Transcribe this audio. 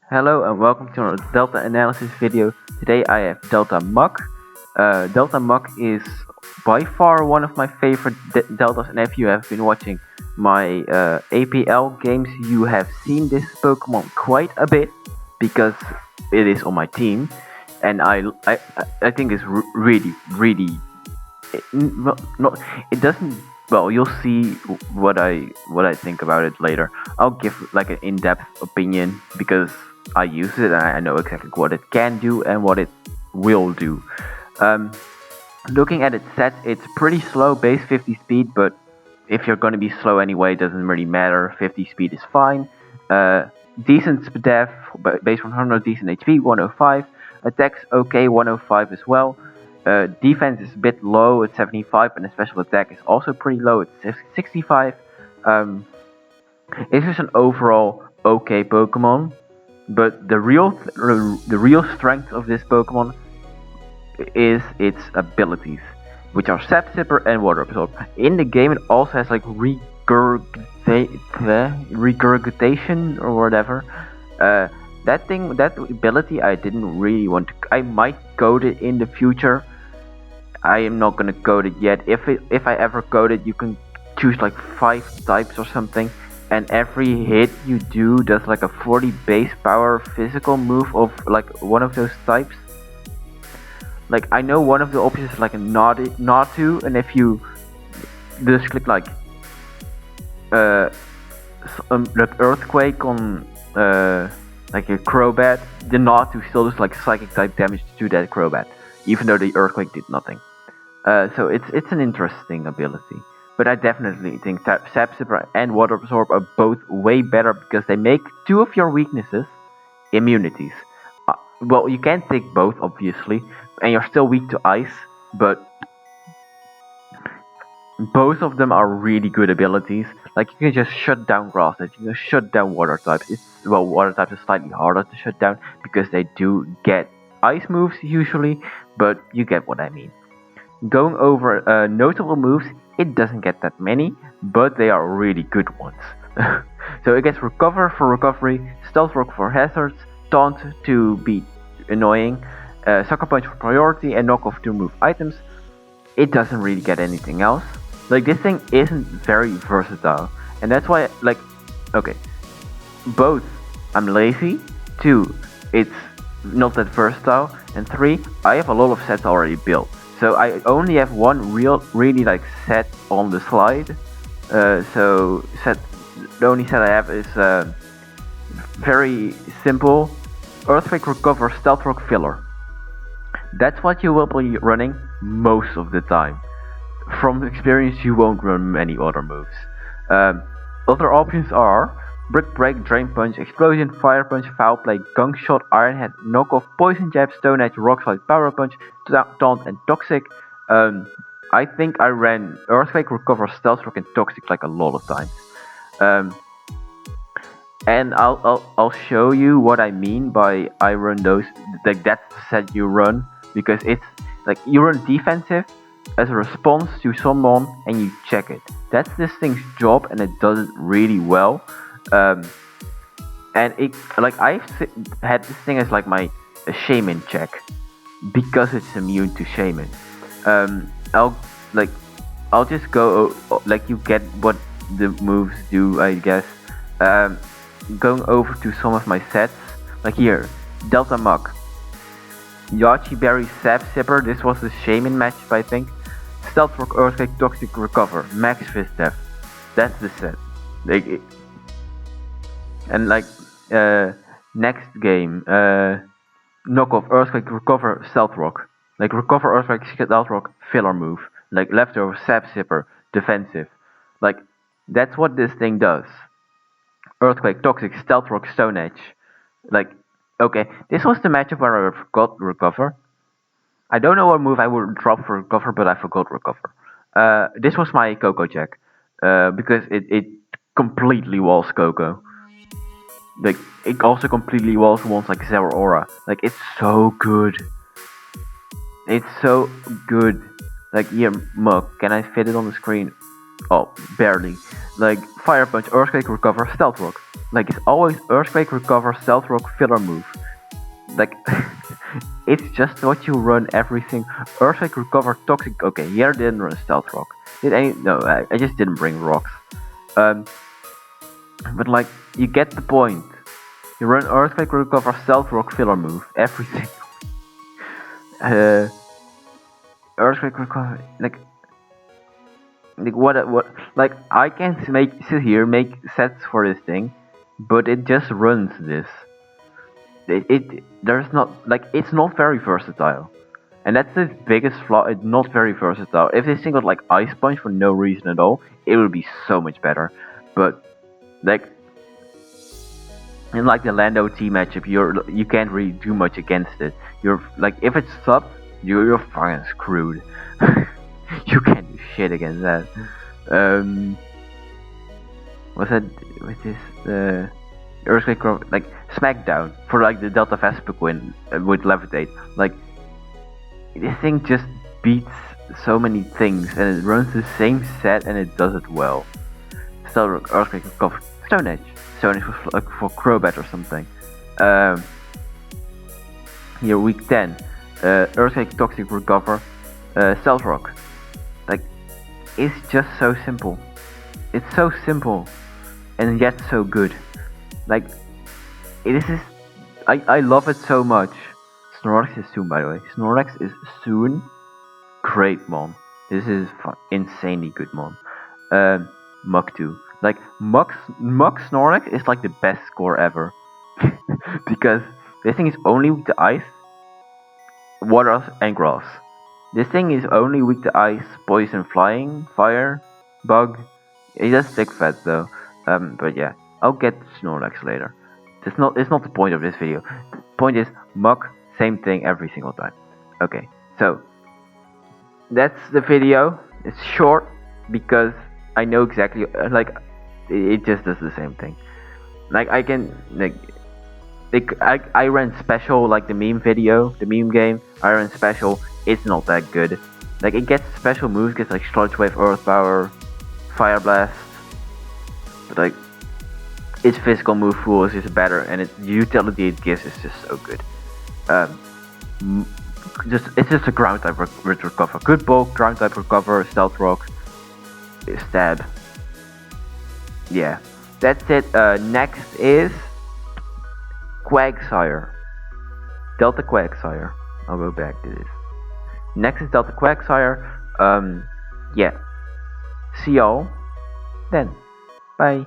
Hello and welcome to our Delta analysis video. Today I have Delta Muck. Delta Muck is by far one of my favorite Deltas, and if you have been watching my APL games, you have seen this Pokemon quite a bit because it is on my team, and I think it's really not it doesn't. Well, you'll see what I think about it later. I'll give like an in-depth opinion because I use it and I know exactly what it can do and what it will do. Um, Looking at its stats, it's pretty slow, base 50 speed, but if you're going to be slow anyway, it doesn't really matter. 50 speed is fine. Decent def, base 100, decent HP, 105. Attacks okay, 105 as well. Defense is a bit low at 75, and the special attack is also pretty low at 65. Um, it's just an overall okay Pokemon, but the real strength of this Pokemon is its abilities, which are Sap Sipper and Water Absorb. In the game, it also has like regurgitation or whatever. That ability, I didn't really want to. I might code it in the future. I am not gonna code it yet. If I ever code it, you can choose like 5 types or something, and every hit you do does like a 40 base power physical move of like one of those types. Like I know one of the options is like a Natu, and if you just click uh like earthquake on like a Crobat, the Natu still does like psychic type damage to that Crobat, even though the earthquake did nothing. So it's an interesting ability, but I definitely think Sap Sipper and Water Absorb are both way better because they make two of your weaknesses immunities. Well, you can't take both, obviously, and you're still weak to ice, but both of them are really good abilities. Like, you can just shut down grass types, you can shut down water types. Water types are slightly harder to shut down because they do get ice moves usually, but you get what I mean. Going over notable moves, it doesn't get that many, but they are really good ones. So it gets Recover for recovery, Stealth Rock for hazards, Taunt to be annoying, Sucker Punch for priority, and Knock Off to remove items. It doesn't really get anything else. Like, this thing isn't very versatile, and that's why, like, okay, both, I'm lazy, 2, it's not that versatile, and 3, I have a lot of sets already built. So I only have one really like set on the slide. The only set I have is very simple: Earthquake Recover, Stealth Rock Filler. That's what you will be running most of the time. From experience, you won't run many other moves. Other options are Brick Break, Drain Punch, Explosion, Fire Punch, Foul Play, Gunk Shot, Iron Head, Knock Off, Poison Jab, Stone Edge, Rock Slide, Power Punch, Taunt, and Toxic. I think I ran Earthquake, Recover, Stealth Rock, and Toxic like a lot of times. And I'll show you what I mean by I run those. Like, that's the set you run, because it's like you run defensive as a response to someone and you check it. That's this thing's job, and it does it really well. And it, like, I've had this thing as like my shaman check because it's immune to shaman. I'll like I'll just go like, you get what the moves do, I guess. Going over to some of my sets, like here, Delta Muck, Yachi Berry, Sap Sipper. This was the Shaman matchup, I think. Stealth Rock, Earthquake, Toxic Recover, Max Fist Def. That's the set. Like, and like next game, Knock Off, Earthquake, Recover, Stealth Rock. Like, Recover, Earthquake, Stealth Rock, filler move. Like, leftover, Sap Sipper, defensive. Like, that's what this thing does. Earthquake, Toxic, Stealth Rock, Stone Edge. Like, okay, this was the matchup where I forgot Recover. I don't know what move I would drop for Recover, but I forgot Recover. This was my Coco Jack, because it completely walls Coco. Like, it also completely walls ones like Zeraora. Like, it's so good. It's so good. Like, here, Mug, can I fit it on the screen? Oh, barely. Like Fire Punch, Earthquake, Recover, Stealth Rock. Like it's always Earthquake, Recover, Stealth Rock, filler move. Like it's just what you run everything. Earthquake, Recover, Toxic. Okay, here I didn't run Stealth Rock. Did any? No, I just didn't bring rocks. But like you get the point. You run Earthquake, Recover, Stealth Rock, filler move. Everything. Earthquake, Recover. Like what like I can sit here make sets for this thing, but it just runs this. There's not like it's not very versatile, and that's the biggest flaw. It's not very versatile. If this thing got like Ice Punch for no reason at all, it would be so much better. But like in like the Lando T matchup, you can't really do much against it. You're like if it's sub, you're fucking screwed. You can't do shit against that. Was that with this Earthquake like Smackdown for like the Delta Vespiquen with Levitate? Like this thing just beats so many things and it runs the same set and it does it well. Still Earthquake Recover, Stone Edge for Crobat or something. Here week 10, Earthquake, Toxic, Recover, Stealth Rock. Like it's just so simple. It's so simple and yet so good. Like this is I love it so much. Snorlax is soon, by the way. Snorlax is soon. Great mon. This is insanely good mon. Muk 2. Like Muk Snorlax is like the best score ever. Because this thing is only weak to ice, water and grass. This thing is only weak to ice, poison, flying, fire, bug. It does stick fat though. But yeah, I'll get Snorlax later. It's not the point of this video. The point is Muk, same thing every single time. Okay, so that's the video. It's short because I know exactly like it just does the same thing. Like I can I ran special like the meme video, the meme game. I ran special. It's not that good. Like it gets special moves, gets like Sludge Wave, Earth Power, Fire Blast. But like its physical move pool is just better, and its utility it gives is just so good. It's just a ground type recover. Good bulk, ground type recover, stealth rock, stab. Yeah, that's it. Next is Quagsire. Delta Quagsire. I'll go back to this. Next is Delta Quagsire. Yeah. See y'all then. Bye.